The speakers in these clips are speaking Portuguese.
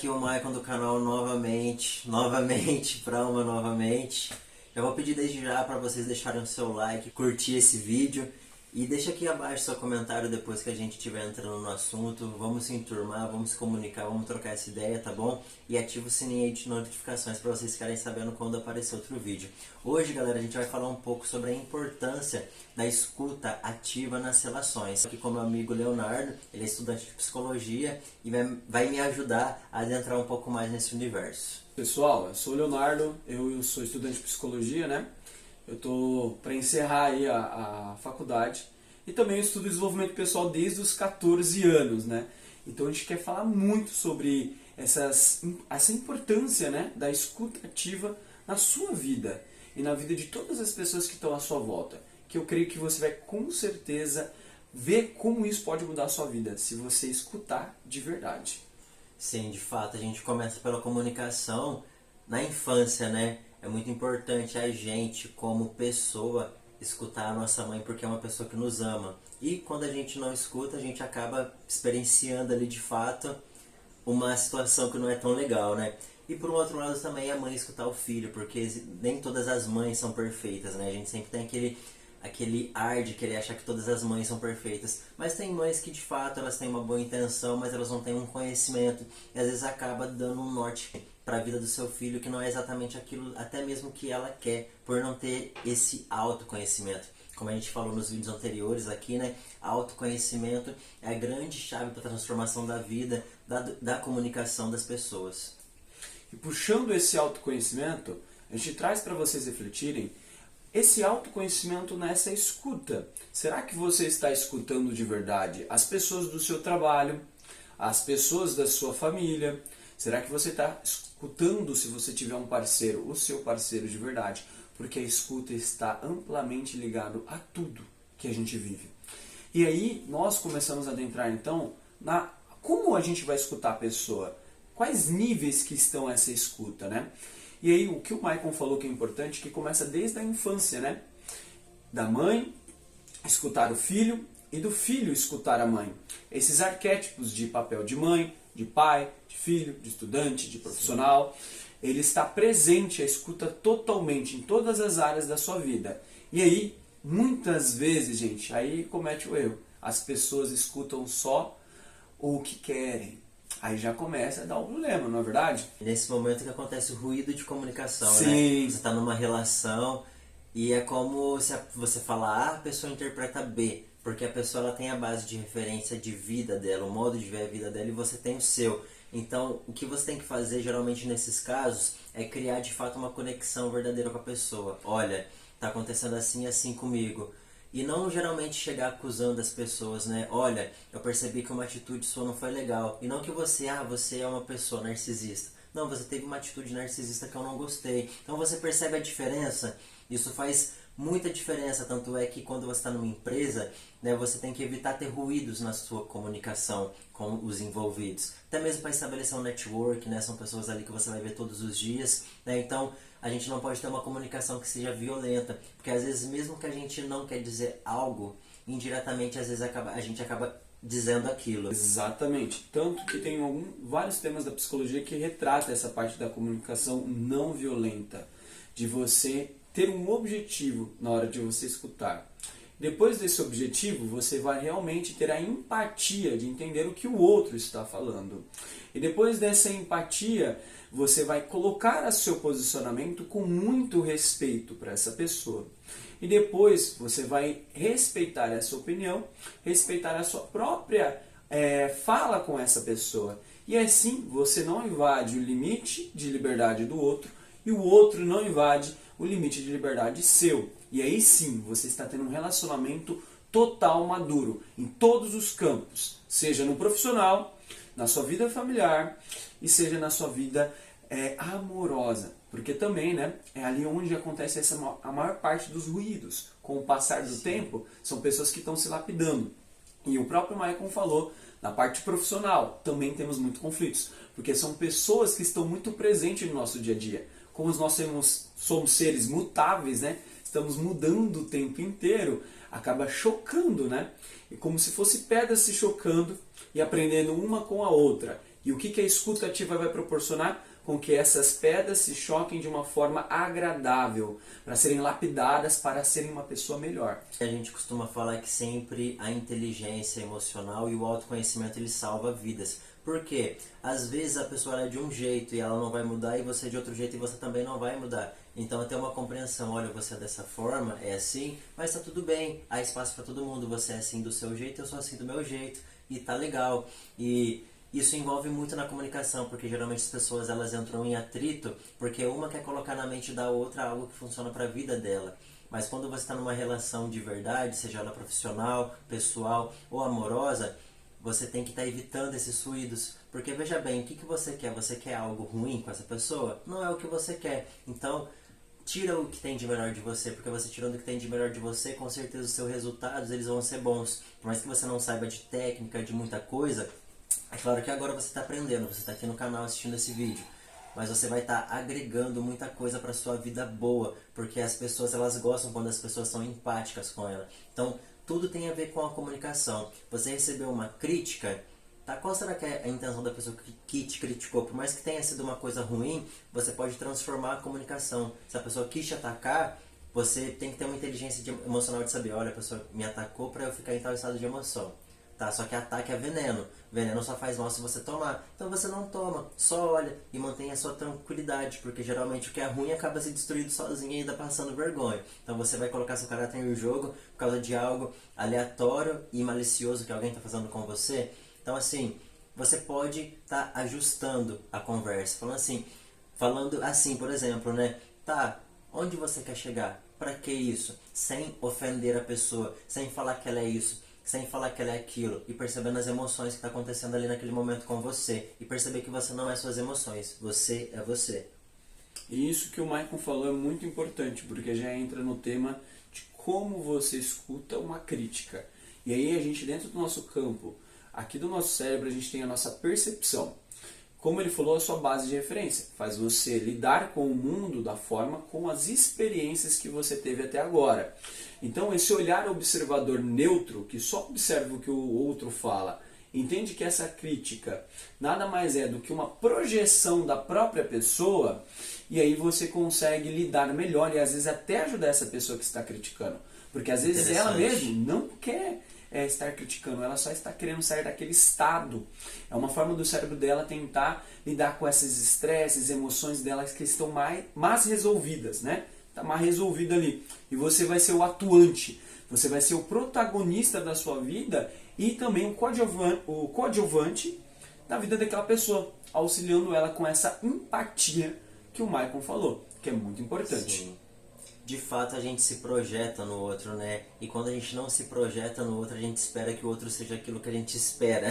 Aqui o Maicon do canal novamente, novamente. Já vou pedir desde já para vocês deixarem o seu like, curtir esse vídeo e deixa aqui abaixo seu comentário depois que a gente estiver entrando no assunto. Vamos se enturmar, vamos se comunicar, vamos trocar essa ideia, tá bom? E ativa o sininho aí de notificações para vocês ficarem sabendo quando aparecer outro vídeo. Hoje, galera, a gente vai falar um pouco sobre a importância da escuta ativa nas relações. Aqui com meu amigo Leonardo, ele é estudante de psicologia e vai me ajudar a adentrar um pouco mais nesse universo. Pessoal, eu sou o Leonardo, eu sou estudante de psicologia, né? Eu tô para encerrar aí a faculdade e também estudo desenvolvimento pessoal desde os 14 anos, né? Então a gente quer falar muito sobre essa importância, né, da escuta ativa na sua vida e na vida de todas as pessoas que estão à sua volta. Que eu creio que você vai com certeza ver como isso pode mudar a sua vida, se você escutar de verdade. Sim, de fato, a gente começa pela comunicação na infância, né? É muito importante a gente, como pessoa, escutar a nossa mãe, porque é uma pessoa que nos ama. E quando a gente não escuta, a gente acaba experienciando ali de fato uma situação que não é tão legal, né? E por um outro lado também a mãe escutar o filho, porque nem todas as mães são perfeitas, né? A gente sempre tem aquele ar de querer achar que todas as mães são perfeitas. Mas tem mães que de fato elas têm uma boa intenção, mas elas não têm um conhecimento. E às vezes acaba dando um norte para a vida do seu filho que não é exatamente aquilo, até mesmo que ela quer, por não ter esse autoconhecimento. Como a gente falou nos vídeos anteriores aqui, né? Autoconhecimento é a grande chave para a transformação da vida, da comunicação das pessoas. E puxando esse autoconhecimento, a gente traz para vocês refletirem esse autoconhecimento nessa escuta. Será que você está escutando de verdade as pessoas do seu trabalho, as pessoas da sua família? Será que você está escutando, se você tiver um parceiro, o seu parceiro de verdade? Porque a escuta está amplamente ligado a tudo que a gente vive. E aí nós começamos a adentrar então na como a gente vai escutar a pessoa. Quais níveis que estão essa escuta, né? E aí o que o Maicon falou que é importante, que começa desde a infância, né? Da mãe escutar o filho e do filho escutar a mãe. Esses arquétipos de papel de mãe, de pai, de filho, de estudante, de profissional, ele está presente, a escuta totalmente em todas as áreas da sua vida. E aí, muitas vezes, gente, aí comete o erro. As pessoas escutam só o que querem. Aí já começa a dar um problema, não é verdade? Nesse momento que acontece o ruído de comunicação, Sim. né? Você está numa relação e é como se você falar A, a pessoa interpreta B. Porque a pessoa ela tem a base de referência de vida dela, o modo de ver a vida dela, e você tem o seu. Então, o que você tem que fazer, geralmente nesses casos, é criar de fato uma conexão verdadeira com a pessoa. Olha, tá acontecendo assim e assim comigo. E não geralmente chegar acusando as pessoas, né? Olha, eu percebi que uma atitude sua não foi legal. E não que você é uma pessoa narcisista. Não, você teve uma atitude narcisista que eu não gostei. Então você percebe a diferença? Isso faz muita diferença, tanto é que quando você está numa empresa, né, você tem que evitar ter ruídos na sua comunicação com os envolvidos. Até mesmo para estabelecer um network, né, são pessoas ali que você vai ver todos os dias, né, então a gente não pode ter uma comunicação que seja violenta, porque às vezes mesmo que a gente não quer dizer algo, indiretamente às vezes a gente acaba dizendo aquilo. Exatamente. Tanto que tem vários temas da psicologia que retrata essa parte da comunicação não violenta, de você ter um objetivo na hora de você escutar. Depois desse objetivo, você vai realmente ter a empatia de entender o que o outro está falando. E depois dessa empatia, você vai colocar o seu posicionamento com muito respeito para essa pessoa. E depois você vai respeitar essa opinião, respeitar a sua própria fala com essa pessoa. E assim você não invade o limite de liberdade do outro e o outro não invade o limite de liberdade seu. E aí sim, você está tendo um relacionamento total maduro, em todos os campos. Seja no profissional, na sua vida familiar e seja na sua vida amorosa. Porque também, né, é ali onde acontece a maior parte dos ruídos. Com o passar do tempo, são pessoas que estão se lapidando. E o próprio Maicon falou, na parte profissional, também temos muitos conflitos. Porque são pessoas que estão muito presentes no nosso dia a dia. Como nós somos seres mutáveis, né? Estamos mudando o tempo inteiro, acaba chocando, né? E como se fosse pedras se chocando e aprendendo uma com a outra. E o que a escuta ativa vai proporcionar? Com que essas pedras se choquem de uma forma agradável, para serem lapidadas, para serem uma pessoa melhor. A gente costuma falar que sempre a inteligência emocional e o autoconhecimento ele salva vidas. Por quê? Às vezes a pessoa é de um jeito e ela não vai mudar, e você é de outro jeito e você também não vai mudar. Então até uma compreensão, olha, você é dessa forma, é assim, mas tá tudo bem, há espaço para todo mundo, você é assim do seu jeito, eu sou assim do meu jeito, e tá legal. E isso envolve muito na comunicação, porque geralmente as pessoas elas entram em atrito, porque uma quer colocar na mente da outra algo que funciona para a vida dela. Mas quando você está numa relação de verdade, seja ela profissional, pessoal ou amorosa, você tem que estar evitando esses ruídos. Porque veja bem, o que você quer? Você quer algo ruim com essa pessoa? Não é o que você quer. Então, tira o que tem de melhor de você, porque você tirando o que tem de melhor de você, com certeza os seus resultados eles vão ser bons. Por mais que você não saiba de técnica, de muita coisa, é claro que agora você está aprendendo, você está aqui no canal assistindo esse vídeo, mas você vai estar agregando muita coisa para sua vida boa, porque as pessoas elas gostam quando as pessoas são empáticas com ela. Então, tudo tem a ver com a comunicação. Você recebeu uma crítica, tá? Qual será que é a intenção da pessoa que te criticou? Por mais que tenha sido uma coisa ruim, você pode transformar a comunicação. Se a pessoa quis te atacar, você tem que ter uma inteligência emocional de saber, olha, a pessoa me atacou para eu ficar em tal estado de emoção. Tá, só que ataque é veneno. Veneno só faz mal se você tomar. Então você não toma, só olha e mantenha a sua tranquilidade, porque geralmente o que é ruim acaba se destruindo sozinho e ainda passando vergonha. Então você vai colocar seu caráter em jogo por causa de algo aleatório e malicioso que alguém está fazendo com você. Então assim, você pode estar ajustando a conversa, falando assim, por exemplo, né? Tá, onde você quer chegar? Para que isso? Sem ofender a pessoa, sem falar que ela é isso, sem falar que ela é aquilo, e percebendo as emoções que está acontecendo ali naquele momento com você, e perceber que você não é suas emoções, você é você. E isso que o Maicon falou é muito importante, porque já entra no tema de como você escuta uma crítica. E aí a gente, dentro do nosso campo, aqui do nosso cérebro, a gente tem a nossa percepção. Como ele falou, a sua base de referência faz você lidar com o mundo da forma com as experiências que você teve até agora. Então, esse olhar observador neutro, que só observa o que o outro fala, entende que essa crítica nada mais é do que uma projeção da própria pessoa, e aí você consegue lidar melhor e às vezes até ajudar essa pessoa que está criticando. Porque às vezes ela mesmo não quer estar criticando, ela só está querendo sair daquele estado. É uma forma do cérebro dela tentar lidar com esses estresses, emoções delas que estão mais resolvidas, né? Está mais resolvida ali. E você vai ser o atuante, você vai ser o protagonista da sua vida e também o coadjuvante da vida daquela pessoa, auxiliando ela com essa empatia que o Maicon falou, que é muito importante. Sim. De fato a gente se projeta no outro, né? E quando a gente não se projeta no outro, a gente espera que o outro seja aquilo que a gente espera,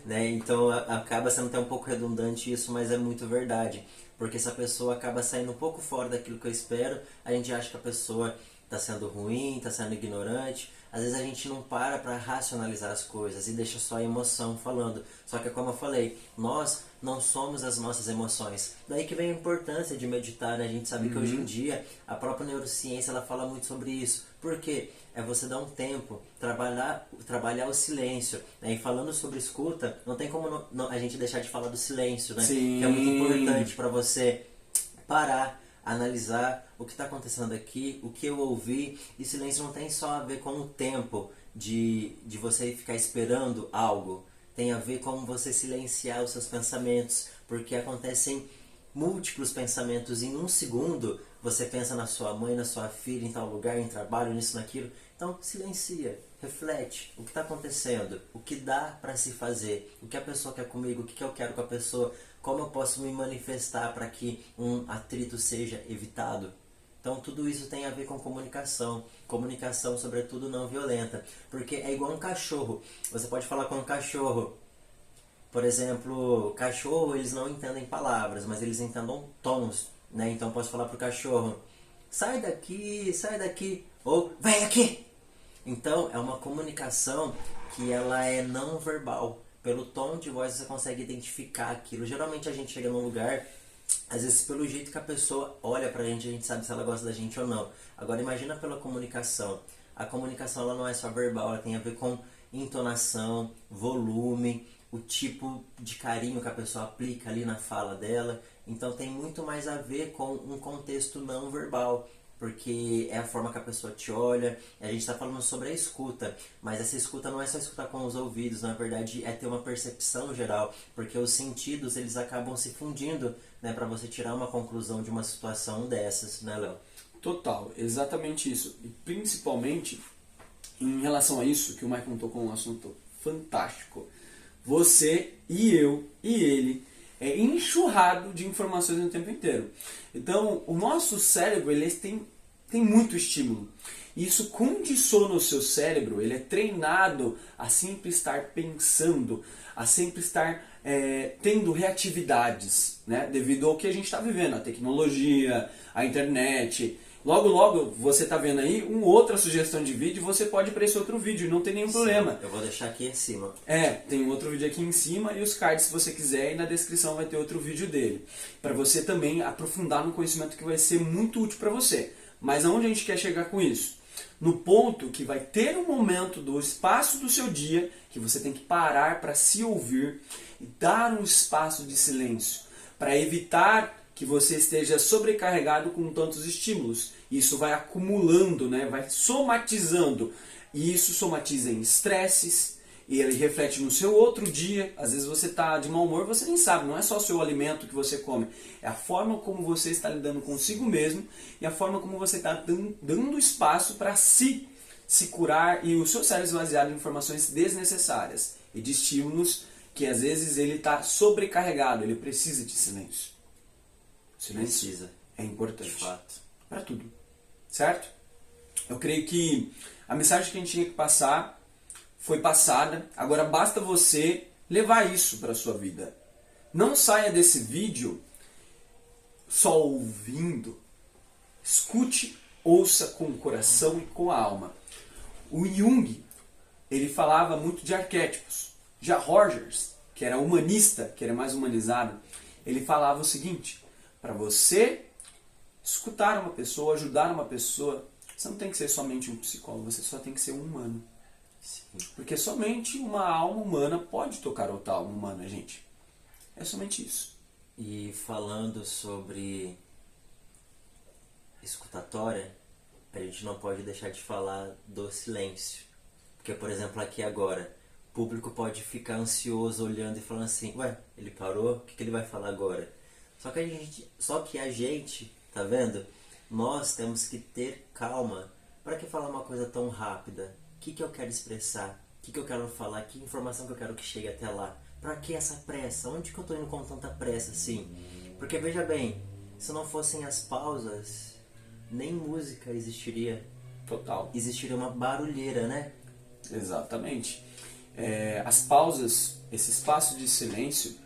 né? Então acaba sendo até um pouco redundante isso, mas é muito verdade. Porque se a pessoa acaba saindo um pouco fora daquilo que eu espero, a gente acha que a pessoa está sendo ruim, está sendo ignorante. Às vezes a gente não para racionalizar as coisas e deixa só a emoção falando. Só que como eu falei, nós não somos as nossas emoções. Daí que vem a importância de meditar, né? A gente sabe que hoje em dia a própria neurociência ela fala muito sobre isso. Por quê? É você dar um tempo, trabalhar o silêncio, né? E falando sobre escuta, não tem como a gente deixar de falar do silêncio, né? Sim. Que é muito importante para você parar, analisar o que está acontecendo aqui, o que eu ouvi. E silêncio não tem só a ver com o tempo de você ficar esperando algo. Tem a ver com você silenciar os seus pensamentos, porque acontecem múltiplos pensamentos em um segundo. Você pensa na sua mãe, na sua filha, em tal lugar, em trabalho, nisso, naquilo. Então silencia, reflete o que está acontecendo, o que dá para se fazer, o que a pessoa quer comigo, o que eu quero com a pessoa, como eu posso me manifestar para que um atrito seja evitado. Então tudo isso tem a ver com comunicação, sobretudo não violenta, porque é igual um cachorro. Você pode falar com um cachorro, por exemplo, cachorro eles não entendem palavras, mas eles entendem tons, né? Então eu posso falar pro cachorro, sai daqui, ou vem aqui. Então é uma comunicação que ela é não verbal. Pelo tom de voz você consegue identificar aquilo. Geralmente a gente chega num lugar, às vezes pelo jeito que a pessoa olha pra gente, a gente sabe se ela gosta da gente ou não. Agora imagina pela comunicação. A comunicação ela não é só verbal, ela tem a ver com entonação, volume, o tipo de carinho que a pessoa aplica ali na fala dela. Então tem muito mais a ver com um contexto não verbal, porque é a forma que a pessoa te olha. A gente está falando sobre a escuta, mas essa escuta não é só escutar com os ouvidos, na verdade é ter uma percepção geral, porque os sentidos eles acabam se fundindo, né, para você tirar uma conclusão de uma situação dessas, né, Léo? Total, exatamente isso. E principalmente em relação a isso, que o Michael tocou um assunto fantástico. Você e eu e ele é enxurrado de informações o tempo inteiro. Então, o nosso cérebro ele tem muito estímulo. E isso condiciona o seu cérebro, ele é treinado a sempre estar pensando, a sempre estar tendo reatividades, né? Devido ao que a gente está vivendo, a tecnologia, a internet. Logo, logo, você está vendo aí uma outra sugestão de vídeo, você pode ir para esse outro vídeo, não tem nenhum problema. Eu vou deixar aqui em cima. Tem outro vídeo aqui em cima e os cards se você quiser, e na descrição vai ter outro vídeo dele. Para você também aprofundar no conhecimento que vai ser muito útil para você. Mas aonde a gente quer chegar com isso? No ponto que vai ter um momento do espaço do seu dia que você tem que parar para se ouvir e dar um espaço de silêncio para evitar que você esteja sobrecarregado com tantos estímulos. Isso vai acumulando, né? Vai somatizando. E isso somatiza em estresses, e ele reflete no seu outro dia. Às vezes você está de mau humor, você nem sabe, não é só o seu alimento que você come, é a forma como você está lidando consigo mesmo e a forma como você está dando espaço para se curar e o seu cérebro esvaziado de informações desnecessárias e de estímulos que às vezes ele está sobrecarregado, ele precisa de silêncio. Silêncio Precisa. É importante. De fato. Para tudo. Certo? Eu creio que a mensagem que a gente tinha que passar foi passada. Agora basta você levar isso para a sua vida. Não saia desse vídeo só ouvindo. Escute, ouça com o coração e com a alma. O Jung, ele falava muito de arquétipos. Já Rogers, que era humanista, que era mais humanizado, ele falava o seguinte: para você escutar uma pessoa, ajudar uma pessoa, você não tem que ser somente um psicólogo, você só tem que ser um humano. Sim. Porque somente uma alma humana pode tocar outra alma humana, gente. É somente isso. E falando sobre escutatória, a gente não pode deixar de falar do silêncio. Porque, por exemplo, aqui agora, o público pode ficar ansioso olhando e falando assim: ué, ele parou? O que ele vai falar agora? Só que a gente, tá vendo? Nós temos que ter calma. Para que falar uma coisa tão rápida? O que eu quero expressar? O que eu quero falar? Que informação que eu quero que chegue até lá? Para que essa pressa? Onde que eu tô indo com tanta pressa assim? Porque veja bem, se não fossem as pausas, nem música existiria. Total. Existiria uma barulheira, né? Exatamente. As pausas, esse espaço de silêncio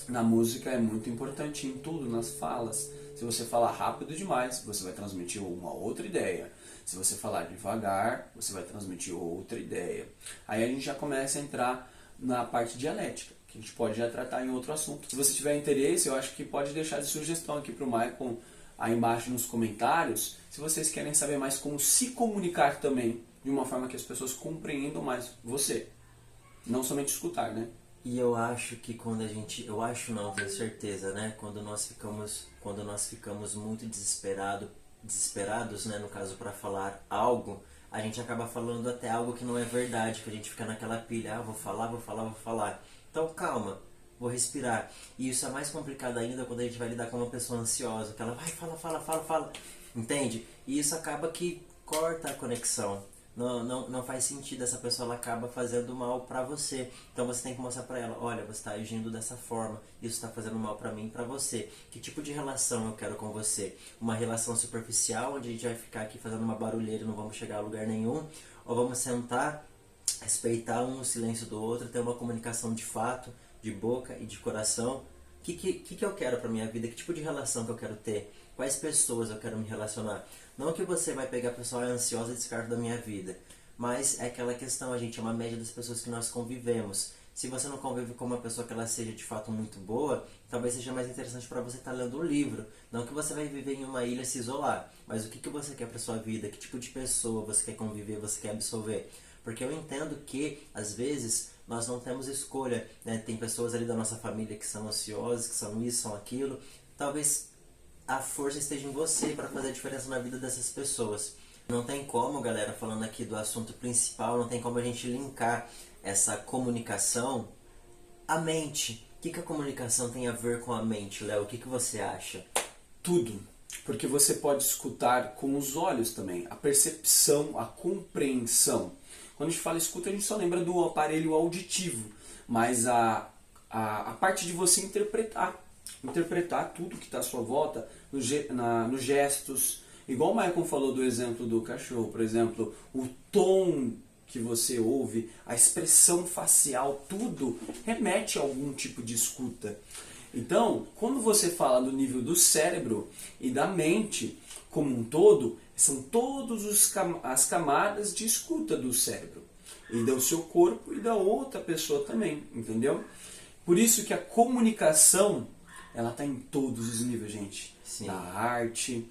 na música é muito importante em tudo, nas falas. Se você falar rápido demais, você vai transmitir uma outra ideia. Se você falar devagar, você vai transmitir outra ideia. Aí a gente já começa a entrar na parte dialética, que a gente pode já tratar em outro assunto. Se você tiver interesse, eu acho que pode deixar de sugestão aqui para o Michael aí embaixo nos comentários, se vocês querem saber mais como se comunicar também, de uma forma que as pessoas compreendam mais você. Não somente escutar, né? E eu acho que quando a gente... Eu acho não, tenho certeza, né? Quando nós ficamos muito desesperados, né? No caso, para falar algo, a gente acaba falando até algo que não é verdade, que a gente fica naquela pilha: vou falar. Então, calma, vou respirar. E isso é mais complicado ainda quando a gente vai lidar com uma pessoa ansiosa, que ela vai, fala. Entende? E isso acaba que corta a conexão. Não faz sentido, essa pessoa ela acaba fazendo mal pra você. Então você tem que mostrar pra ela: olha, você está agindo dessa forma, isso está fazendo mal pra mim e pra você. Que tipo de relação eu quero com você? Uma relação superficial, onde a gente vai ficar aqui fazendo uma barulheira e não vamos chegar a lugar nenhum? Ou vamos sentar, respeitar um o silêncio do outro, ter uma comunicação de fato, de boca e de coração? O que eu quero pra minha vida? Que tipo de relação que eu quero ter? Quais pessoas eu quero me relacionar? Não que você vai pegar a pessoa ansiosa e descarta da minha vida, mas é aquela questão, a gente é uma média das pessoas que nós convivemos. Se você não convive com uma pessoa que ela seja de fato muito boa, talvez seja mais interessante para você estar lendo um livro. Não que você vai viver em uma ilha e se isolar, mas o que você quer para sua vida? Que tipo de pessoa você quer conviver, você quer absorver? Porque eu entendo que, às vezes, nós não temos escolha, né? Tem pessoas ali da nossa família que são ansiosas, que são isso, são aquilo. Talvez a força esteja em você para fazer a diferença na vida dessas pessoas. Não tem como, galera, falando aqui do assunto principal, não tem como a gente linkar essa comunicação à mente. O que a comunicação tem a ver com a mente, Léo? O que você acha? Tudo. Porque você pode escutar com os olhos também. A percepção, a compreensão. Quando a gente fala escuta, a gente só lembra do aparelho auditivo. Mas a parte de você interpretar. Interpretar tudo que está à sua volta, nos gestos. Igual o Maicon falou do exemplo do cachorro, por exemplo, o tom que você ouve, a expressão facial, tudo remete a algum tipo de escuta. Então, quando você fala do nível do cérebro e da mente como um todo, são todas as camadas de escuta do cérebro. E do seu corpo e da outra pessoa também, entendeu? Por isso que a comunicação, ela está em todos os níveis, gente. Sim. Na arte,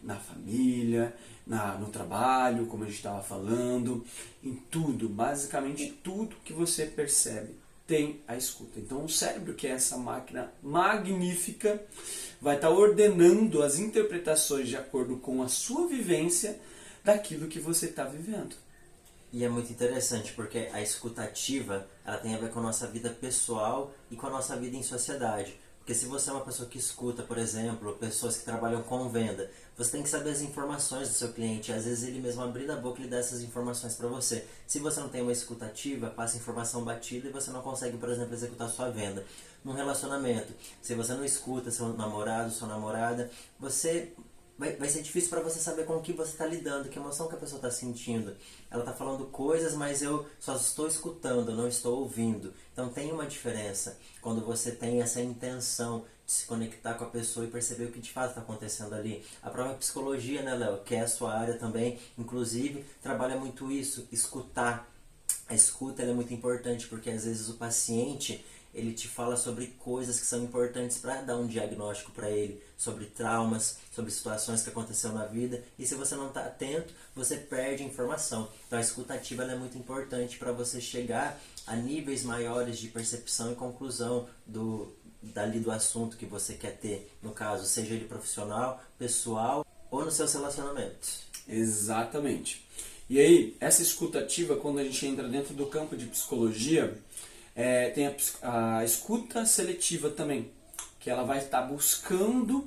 na família, no trabalho, como a gente estava falando, em tudo, basicamente tudo que você percebe tem a escuta. Então o cérebro, que é essa máquina magnífica, vai estar ordenando as interpretações de acordo com a sua vivência daquilo que você está vivendo. E é muito interessante porque a escutativa, ela tem a ver com a nossa vida pessoal e com a nossa vida em sociedade. Porque se você é uma pessoa que escuta, por exemplo, pessoas que trabalham com venda, você tem que saber as informações do seu cliente. Às vezes ele mesmo abrindo a boca, ele dá essas informações para você. Se você não tem uma escutativa, passa informação batida e você não consegue, por exemplo, executar a sua venda. Num relacionamento, se você não escuta seu namorado, sua namorada, vai ser difícil para você saber com o que você está lidando, que emoção que a pessoa está sentindo. Ela está falando coisas, mas eu só estou escutando, não estou ouvindo. Então tem uma diferença quando você tem essa intenção de se conectar com a pessoa e perceber o que de fato está acontecendo ali. A própria psicologia, né, Léo, que é a sua área também, inclusive, trabalha muito isso, escutar. A escuta ela é muito importante porque às vezes o paciente ele te fala sobre coisas que são importantes para dar um diagnóstico para ele, sobre traumas, sobre situações que aconteceram na vida, e se você não está atento, você perde informação. Então a escutativa ela é muito importante para você chegar a níveis maiores de percepção e conclusão dali do assunto que você quer ter, no caso, seja ele profissional, pessoal ou nos seus relacionamentos. Exatamente. E aí, essa escutativa, quando a gente entra dentro do campo de psicologia, tem a escuta seletiva também, que ela vai estar buscando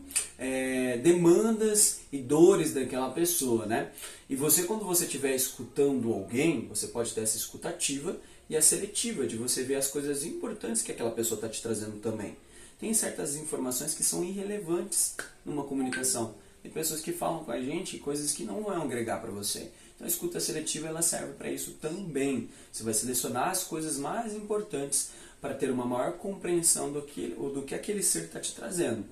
demandas e dores daquela pessoa, né? E você, quando você estiver escutando alguém, você pode ter essa escutativa e a seletiva, de você ver as coisas importantes que aquela pessoa está te trazendo também. Tem certas informações que são irrelevantes numa comunicação. Tem pessoas que falam com a gente coisas que não vão agregar para você. Então a escuta seletiva ela serve para isso também. Você vai selecionar as coisas mais importantes para ter uma maior compreensão do que aquele ser está te trazendo.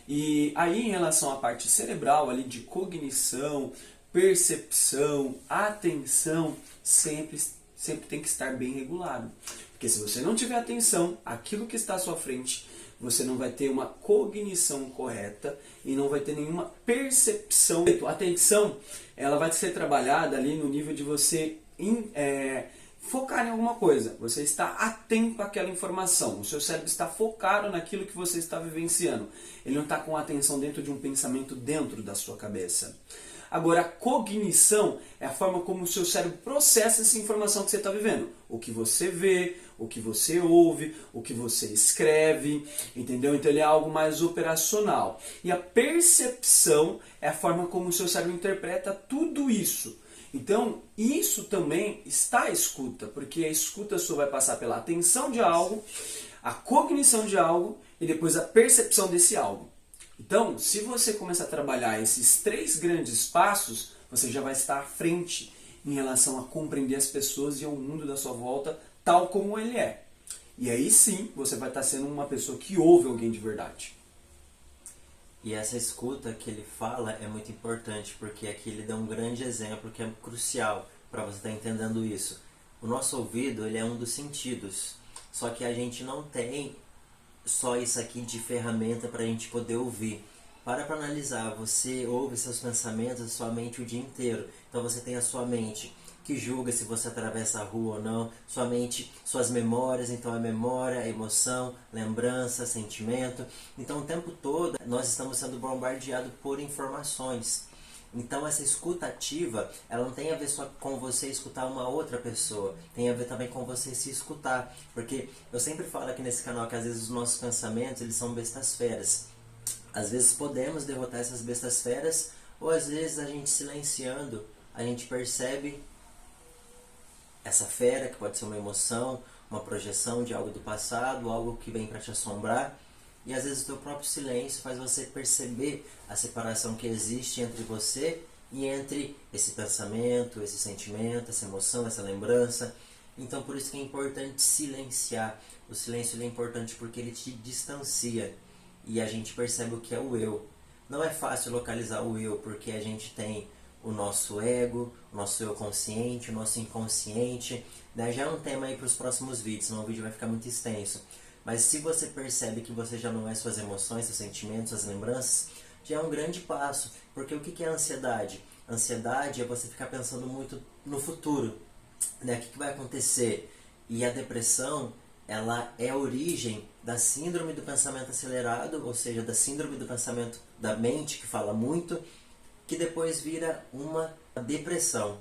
E aí em relação à parte cerebral ali de cognição, percepção, atenção, sempre tem que estar bem regulado. Porque se você não tiver atenção àquilo que está à sua frente, você não vai ter uma cognição correta e não vai ter nenhuma percepção. A atenção, ela vai ser trabalhada ali no nível de você focar em alguma coisa. Você está atento àquela informação. O seu cérebro está focado naquilo que você está vivenciando. Ele não está com a atenção dentro de um pensamento dentro da sua cabeça. Agora, a cognição é a forma como o seu cérebro processa essa informação que você está vivendo. O que você vê, o que você ouve, o que você escreve, entendeu? Então ele é algo mais operacional. E a percepção é a forma como o seu cérebro interpreta tudo isso. Então, isso também está à escuta, porque a escuta sua vai passar pela atenção de algo, a cognição de algo e depois a percepção desse algo. Então, se você começar a trabalhar esses 3 grandes passos, você já vai estar à frente em relação a compreender as pessoas e ao mundo da sua volta tal como ele é. E aí sim, você vai estar sendo uma pessoa que ouve alguém de verdade. E essa escuta que ele fala é muito importante, porque aqui ele dá um grande exemplo que é crucial para você estar entendendo isso. O nosso ouvido ele é um dos sentidos, só que a gente não tem só isso aqui de ferramenta para a gente poder ouvir. para analisar, você ouve seus pensamentos, a sua mente o dia inteiro. Então você tem a sua mente que julga se você atravessa a rua ou não, sua mente, suas memórias, então a memória, a emoção, lembrança, sentimento. Então o tempo todo nós estamos sendo bombardeados por informações. Então essa escuta ativa, ela não tem a ver só com você escutar uma outra pessoa, tem a ver também com você se escutar. Porque eu sempre falo aqui nesse canal que às vezes os nossos pensamentos, eles são bestas feras. Às vezes podemos derrotar essas bestas feras, ou às vezes a gente silenciando, a gente percebe essa fera, que pode ser uma emoção, uma projeção de algo do passado, algo que vem para te assombrar. E às vezes o teu próprio silêncio faz você perceber a separação que existe entre você e entre esse pensamento, esse sentimento, essa emoção, essa lembrança. Então por isso que é importante silenciar. O silêncio ele é importante porque ele te distancia e a gente percebe o que é o eu. Não é fácil localizar o eu porque a gente tem o nosso ego, o nosso eu consciente, o nosso inconsciente. Né? Já é um tema aí para os próximos vídeos, senão o vídeo vai ficar muito extenso. Mas se você percebe que você já não é suas emoções, seus sentimentos, suas lembranças, já é um grande passo. Porque o que é a ansiedade? A ansiedade é você ficar pensando muito no futuro. Né? O que vai acontecer? E a depressão, ela é a origem da síndrome do pensamento acelerado, ou seja, da síndrome do pensamento da mente, que fala muito, que depois vira uma depressão.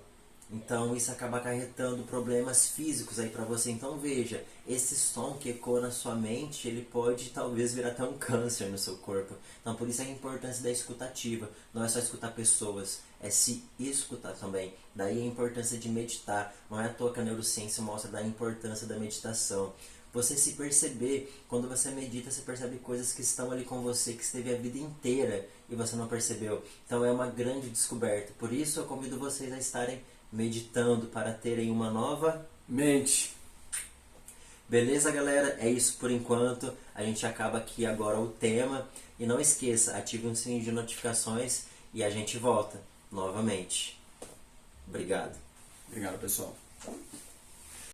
Então isso acaba acarretando problemas físicos aí para você. Então veja, esse som que ecoa na sua mente, ele pode talvez virar até um câncer no seu corpo. Então por isso a importância da escutativa. Não é só escutar pessoas, é se escutar também. Daí a importância de meditar. Não é à toa que a neurociência mostra da importância da meditação. Você se perceber, quando você medita, você percebe coisas que estão ali com você, que esteve a vida inteira e você não percebeu. Então é uma grande descoberta. Por isso eu convido vocês a estarem meditando para terem uma nova mente. Beleza, galera? É isso por enquanto. A gente acaba aqui agora o tema. E não esqueça, ative o sininho de notificações e a gente volta novamente. Obrigado. Obrigado, pessoal.